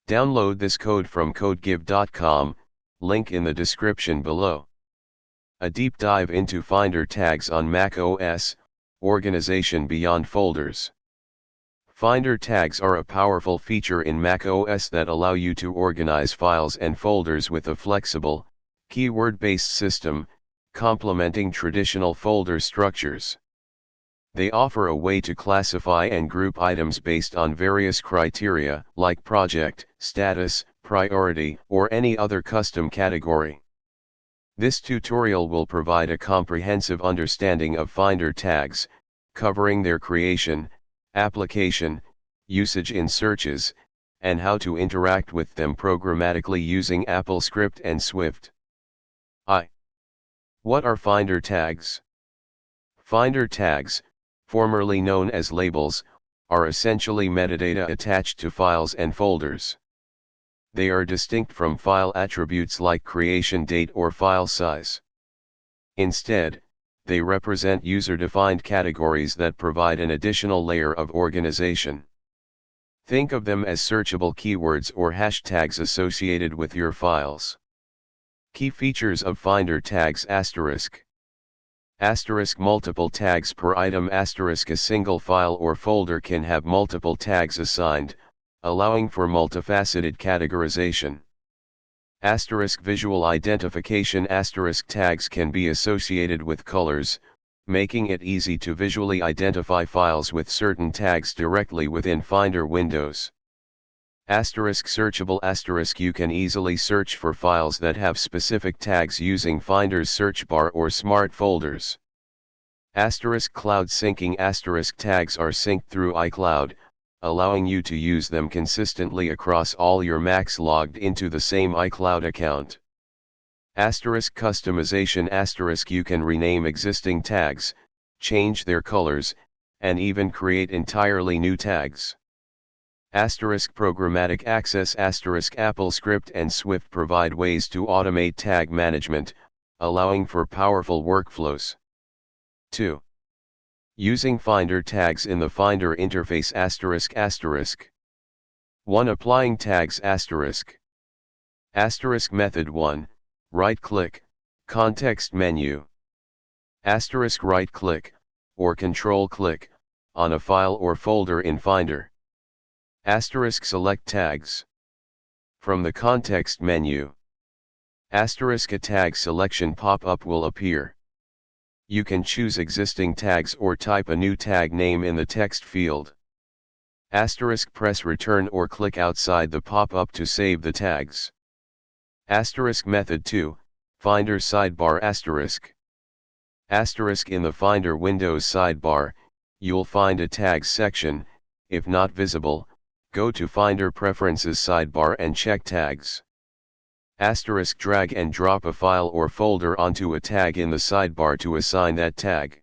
Download this code from codegive.com, link in the description below. A deep dive into Finder tags on Mac OS, organization beyond folders. Finder tags are a powerful feature in Mac OS that allow you to organize files and folders with a flexible, keyword-based system, complementing traditional folder structures. They offer a way to classify and group items based on various criteria like project, status, priority, or any other custom category. This tutorial will provide a comprehensive understanding of Finder tags, covering their creation, application, usage in searches, and how to interact with them programmatically using applescript and Swift. What are Finder tags? Finder tags, formerly known as labels, are essentially metadata attached to files and folders. They are distinct from file attributes like creation date or file size. Instead, they represent user-defined categories that provide an additional layer of organization. Think of them as searchable keywords or hashtags associated with your files. Key features of Finder tags: **** multiple tags per item. *** A single file or folder can have multiple tags assigned, allowing for multifaceted categorization. *** Visual identification. ** Tags can be associated with colors, making it easy to visually identify files with certain tags directly within Finder windows. **Searchable. You can easily search for files that have specific tags using Finder's search bar or smart folders. **Cloud syncing. Tags are synced through iCloud, allowing you to use them consistently across all your Macs logged into the same iCloud account. **Customization. You can rename existing tags, change their colors, and even create entirely new tags. Programmatic access. AppleScript and Swift provide ways to automate tag management, allowing for powerful workflows. 2. Using Finder tags in the Finder interface. ***. 1. Applying tags. ***. Method 1, right-click, context menu. Right-click, or control-click, on a file or folder in Finder. Select tags. From the context menu, a tag selection pop-up will appear. You can choose existing tags or type a new tag name in the text field. Press return or click outside the pop-up to save the tags. Method 2, Finder sidebar. In the Finder Windows sidebar, you'll find a tags section. If not visible, go to Finder Preferences sidebar and check tags. Drag and drop a file or folder onto a tag in the sidebar to assign that tag.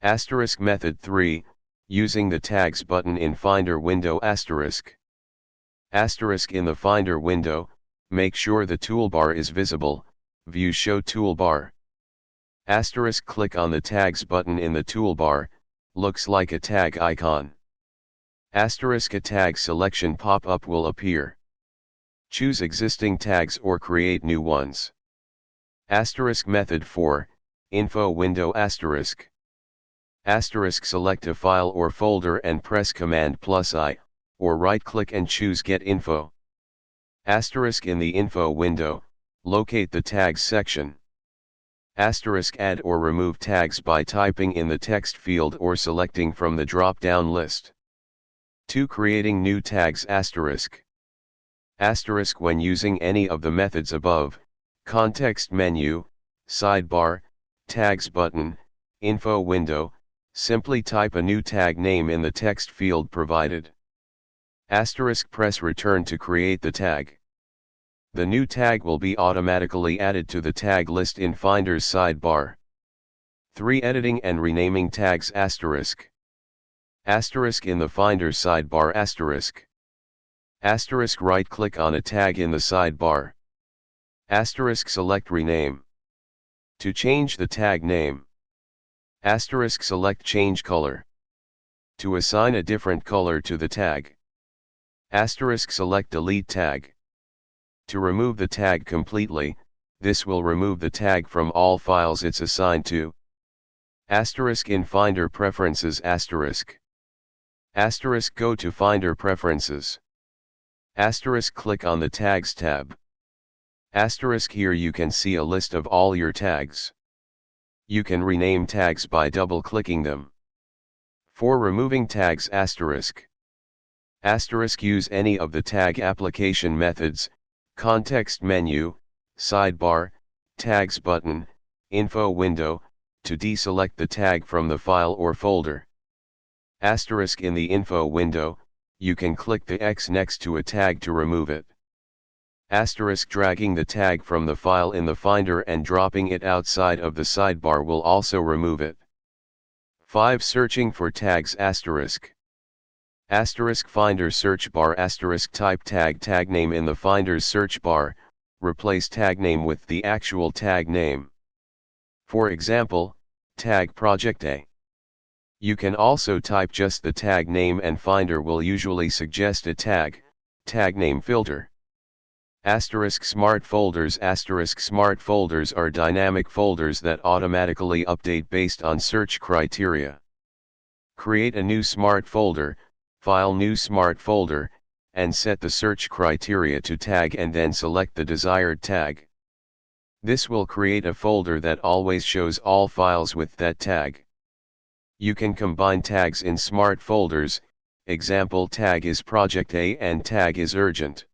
Method 3, using the Tags button in Finder window. In the Finder window, make sure the toolbar is visible. View Show Toolbar. Click on the Tags button in the toolbar, looks like a tag icon. A tag selection pop-up will appear. Choose existing tags or create new ones. Method 4, Info window. Select a file or folder and press Command+I, or right-click and choose Get Info. In the Info window, locate the Tags section. Add or remove tags by typing in the text field or selecting from the drop-down list. 2. Creating new tags. When using any of the methods above, context menu, sidebar, tags button, info window, simply type a new tag name in the text field provided. Press return to create the tag. The new tag will be automatically added to the tag list in Finder's sidebar. 3. Editing and renaming tags. In the Finder sidebar. Right-click on a tag in the sidebar. Select Rename. To change the tag name, select Change Color. To assign a different color to the tag, Asterisk select delete tag. To remove the tag completely, this will remove the tag from all files it's assigned to. Asterisk in Finder Preferences asterisk. Asterisk go to Finder Preferences. Asterisk click on the Tags tab. Asterisk here you can see a list of all your tags. You can rename tags by double-clicking them. For removing tags asterisk. Asterisk use any of the tag application methods, context menu, sidebar, tags button, info window, to deselect the tag from the file or folder. Asterisk in the info window, you can click the X next to a tag to remove it. Asterisk dragging the tag from the file in the Finder and dropping it outside of the sidebar will also remove it. 5. Searching for tags asterisk. Asterisk Finder search bar asterisk type tag name in the Finder's search bar, replace tag name with the actual tag name. For example, tag project A. You can also type just the tag name and Finder will usually suggest a tag name filter. Asterisk smart folders asterisk smart folders are dynamic folders that automatically update based on search criteria. Create a new smart folder, file new smart folder, and set the search criteria to tag and then select the desired tag. This will create a folder that always shows all files with that tag. You can combine tags in smart folders, example tag is project A and tag is urgent.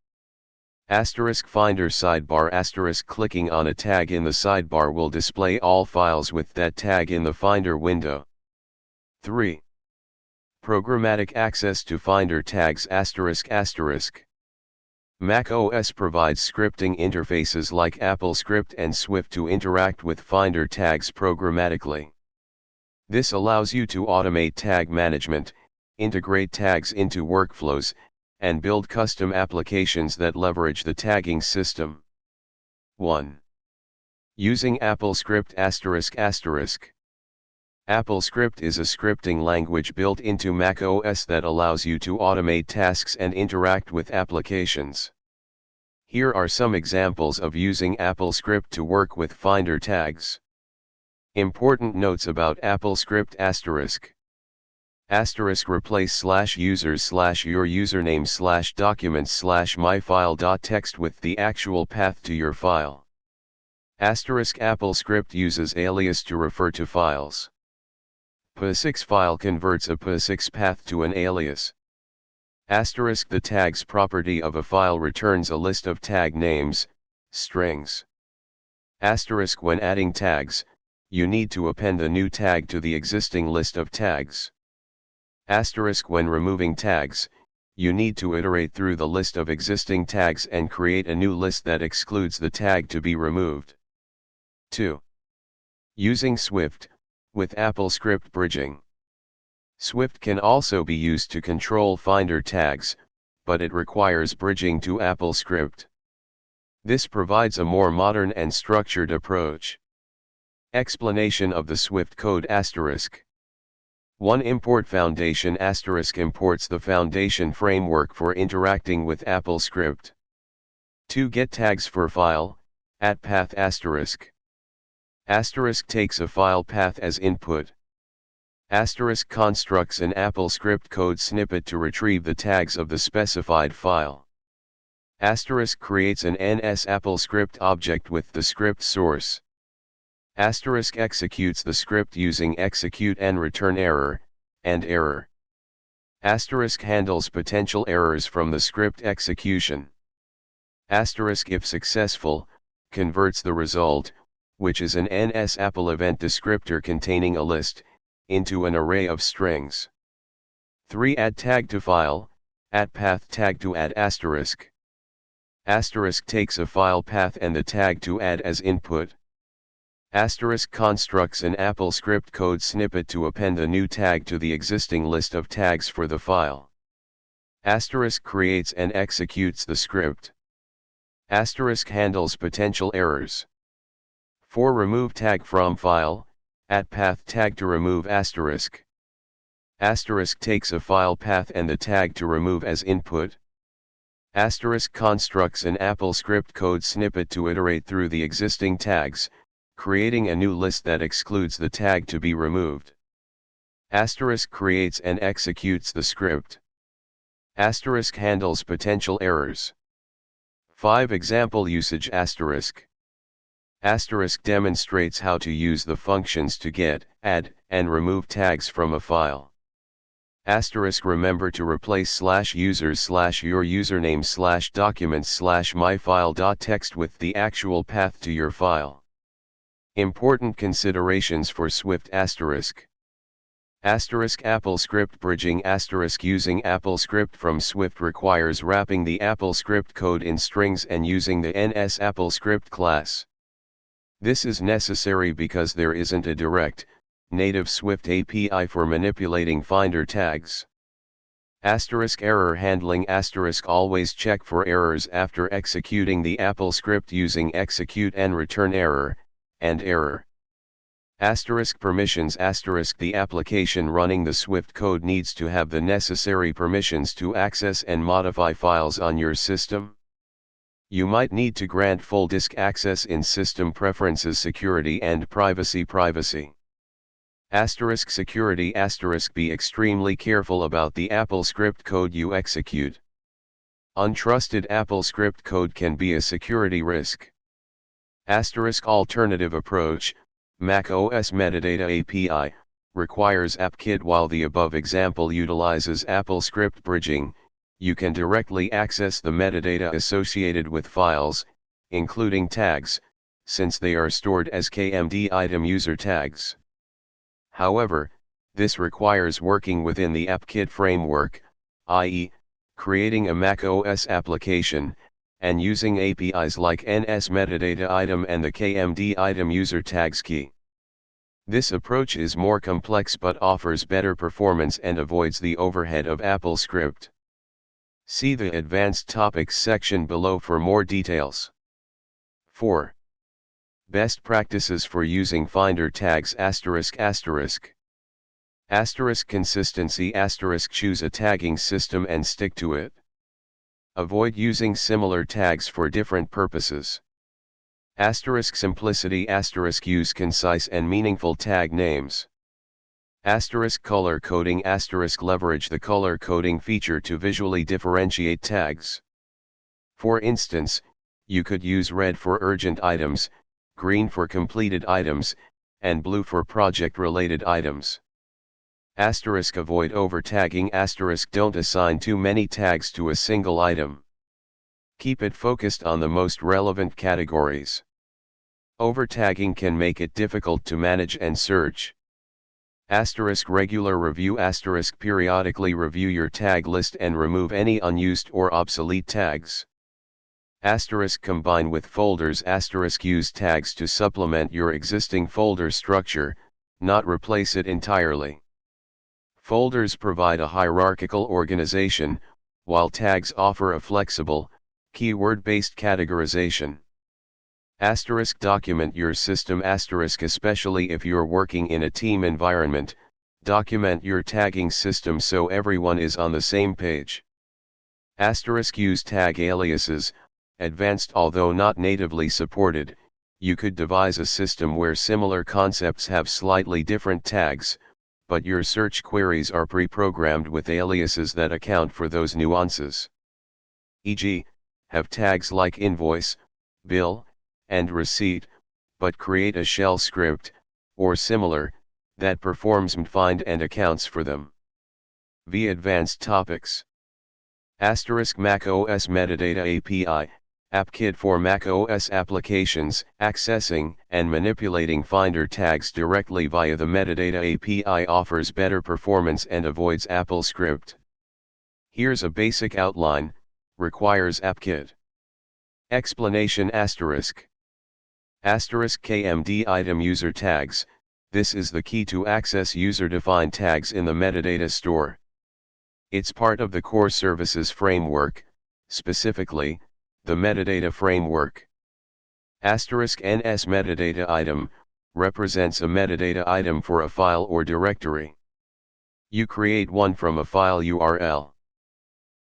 Asterisk Finder sidebar asterisk clicking on a tag in the sidebar will display all files with that tag in the Finder window. 3. Programmatic access to Finder tags asterisk. macOS provides scripting interfaces like applescript and Swift to interact with Finder tags programmatically. This allows you to automate tag management, integrate tags into workflows, and build custom applications that leverage the tagging system. 1. Using applescript asterisk. AppleScript is a scripting language built into macOS that allows you to automate tasks and interact with applications. Here are some examples of using AppleScript to work with Finder tags. Important notes about AppleScript asterisk. Asterisk replace /users/ your username /documents /myfile.txt with the actual path to your file. Asterisk AppleScript uses alias to refer to files. PA6 file converts a PA6 path to an alias. Asterisk the tags property of a file returns a list of tag names, strings. Asterisk when adding tags, you need to append a new tag to the existing list of tags. Asterisk when removing tags, you need to iterate through the list of existing tags and create a new list that excludes the tag to be removed. 2. Using Swift, with AppleScript bridging. Swift can also be used to control Finder tags, but it requires bridging to AppleScript. This provides a more modern and structured approach. Explanation of the Swift code asterisk. 1. Import Foundation asterisk imports the Foundation framework for interacting with AppleScript. 2. Get tags for file, @path asterisk. Asterisk takes a file path as input. Asterisk constructs an AppleScript code snippet to retrieve the tags of the specified file. Asterisk creates an NS AppleScript object with the script source. Asterisk executes the script using execute and return error, and error. Asterisk handles potential errors from the script execution. Asterisk if successful, converts the result, which is an NS Apple event descriptor containing a list, into an array of strings. 3. Add tag to file, @path tag to add asterisk. Asterisk takes a file path and the tag to add as input. Asterisk constructs an AppleScript code snippet to append a new tag to the existing list of tags for the file. Asterisk creates and executes the script. Asterisk handles potential errors. 4. Remove tag from file, @path tag to remove asterisk. Asterisk takes a file path and the tag to remove as input. Asterisk constructs an AppleScript code snippet to iterate through the existing tags, creating a new list that excludes the tag to be removed. Asterisk creates and executes the script. Asterisk handles potential errors. 5 example usage. Asterisk demonstrates how to use the functions to get, add, and remove tags from a file. Asterisk remember to replace /users/ your username /documents /myfile.txt with the actual path to your file. Important considerations for Swift asterisk. Asterisk AppleScript bridging. Asterisk using AppleScript from Swift requires wrapping the AppleScript code in strings and using the NS AppleScript class. This is necessary because there isn't a direct, native Swift API for manipulating Finder tags. Asterisk error handling. Asterisk always check for errors after executing the AppleScript using execute and return error, and error. Asterisk permissions. Asterisk the application running the Swift code needs to have the necessary permissions to access and modify files on your system. You might need to grant full disk access in System Preferences Security and Privacy. Asterisk security. Asterisk be extremely careful about the AppleScript code you execute. Untrusted AppleScript code can be a security risk. Asterisk alternative approach. macOS Metadata API requires AppKit. While the above example utilizes AppleScript bridging, you can directly access the metadata associated with files, including tags, since they are stored as KMD item user tags. However, this requires working within the AppKit framework, i.e., creating a macOS application, and using APIs like NS metadata item and the KMD item user tags key. This approach is more complex but offers better performance and avoids the overhead of AppleScript. See the Advanced Topics section below for more details. 4. Best practices for using Finder tags. Asterisk consistency. Asterisk choose a tagging system and stick to it. Avoid using similar tags for different purposes. Asterisk simplicity. Asterisk use concise and meaningful tag names. Asterisk color coding. Asterisk leverage the color coding feature to visually differentiate tags. For instance, you could use red for urgent items, green for completed items, and blue for project-related items. Asterisk avoid overtagging. Asterisk don't assign too many tags to a single item. Keep it focused on the most relevant categories. Overtagging can make it difficult to manage and search. Asterisk regular review. Asterisk periodically review your tag list and remove any unused or obsolete tags. Asterisk combine with folders. Asterisk use tags to supplement your existing folder structure, not replace it entirely. Folders provide a hierarchical organization, while tags offer a flexible, keyword-based categorization. Asterisk document your system. Asterisk especially if you're working in a team environment, document your tagging system so everyone is on the same page. Asterisk use tag aliases. Advanced. Although not natively supported, you could devise a system where similar concepts have slightly different tags, but your search queries are pre-programmed with aliases that account for those nuances. E.g., have tags like invoice, bill, and receipt, but create a shell script, or similar, that performs mfind and accounts for them. V. Advanced Topics. Asterisk macOS Metadata API, AppKit for macOS applications. Accessing and manipulating Finder tags directly via the Metadata API offers better performance and avoids AppleScript. Here's a basic outline. Requires AppKit. Explanation. Asterisk KMD item user tags. This is the key to access user-defined tags in the metadata store. It's part of the core services framework, specifically, the metadata framework. Asterisk NS metadata item represents a metadata item for a file or directory. You create one from a file URL.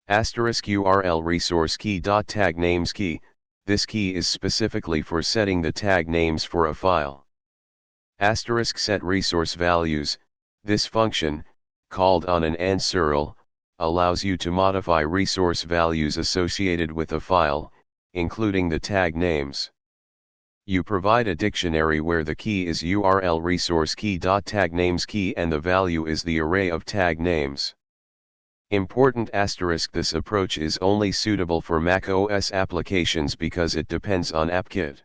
*URL resource key. Tag names key, this key is specifically for setting the tag names for a file. *set resource values, this function, called on an AND URL, allows you to modify resource values associated with a file, including the tag names. You provide a dictionary where the key is URL resource key. Tag names key and the value is the array of tag names. Important *, this approach is only suitable for macOS applications because it depends on AppKit.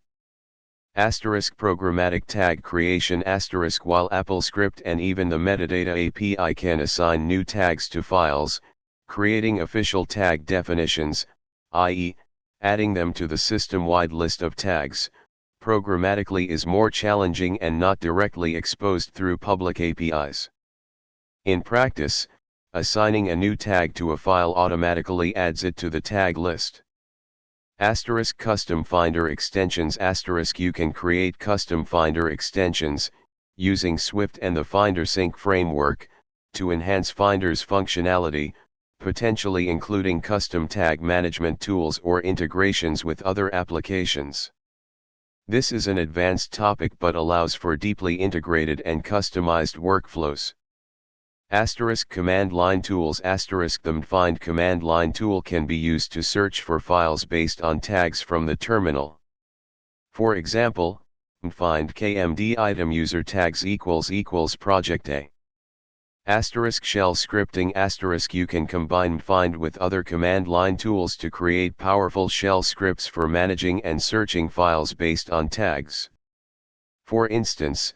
Programmatic tag creation *, while applescript and even the metadata API can assign new tags to files, creating official tag definitions, i.e., adding them to the system-wide list of tags, programmatically is more challenging and not directly exposed through public APIs. In practice, assigning a new tag to a file automatically adds it to the tag list. Custom Finder extensions *, you can create custom Finder extensions, using Swift and the Finder Sync framework, to enhance Finder's functionality, potentially including custom tag management tools or integrations with other applications. This is an advanced topic but allows for deeply integrated and customized workflows. Command line tools *, the Find command line tool can be used to search for files based on tags from the terminal. For example, find kmd item user tags == project A. Shell scripting *, you can combine find with other command line tools to create powerful shell scripts for managing and searching files based on tags. For instance,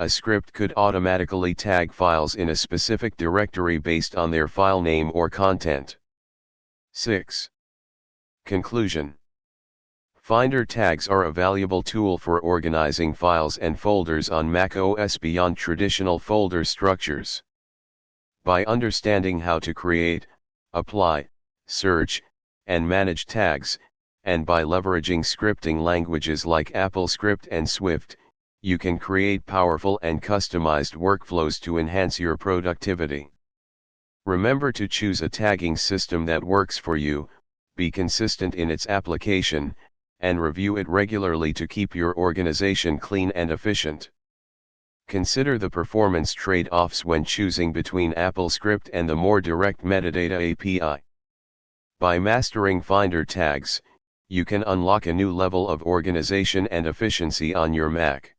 a script could automatically tag files in a specific directory based on their file name or content. 6. Conclusion. Finder tags are a valuable tool for organizing files and folders on macOS beyond traditional folder structures. By understanding how to create, apply, search, and manage tags, and by leveraging scripting languages like AppleScript and Swift, you can create powerful and customized workflows to enhance your productivity. Remember to choose a tagging system that works for you, be consistent in its application, and review it regularly to keep your organization clean and efficient. Consider the performance trade-offs when choosing between AppleScript and the more direct metadata API. By mastering Finder tags, you can unlock a new level of organization and efficiency on your Mac.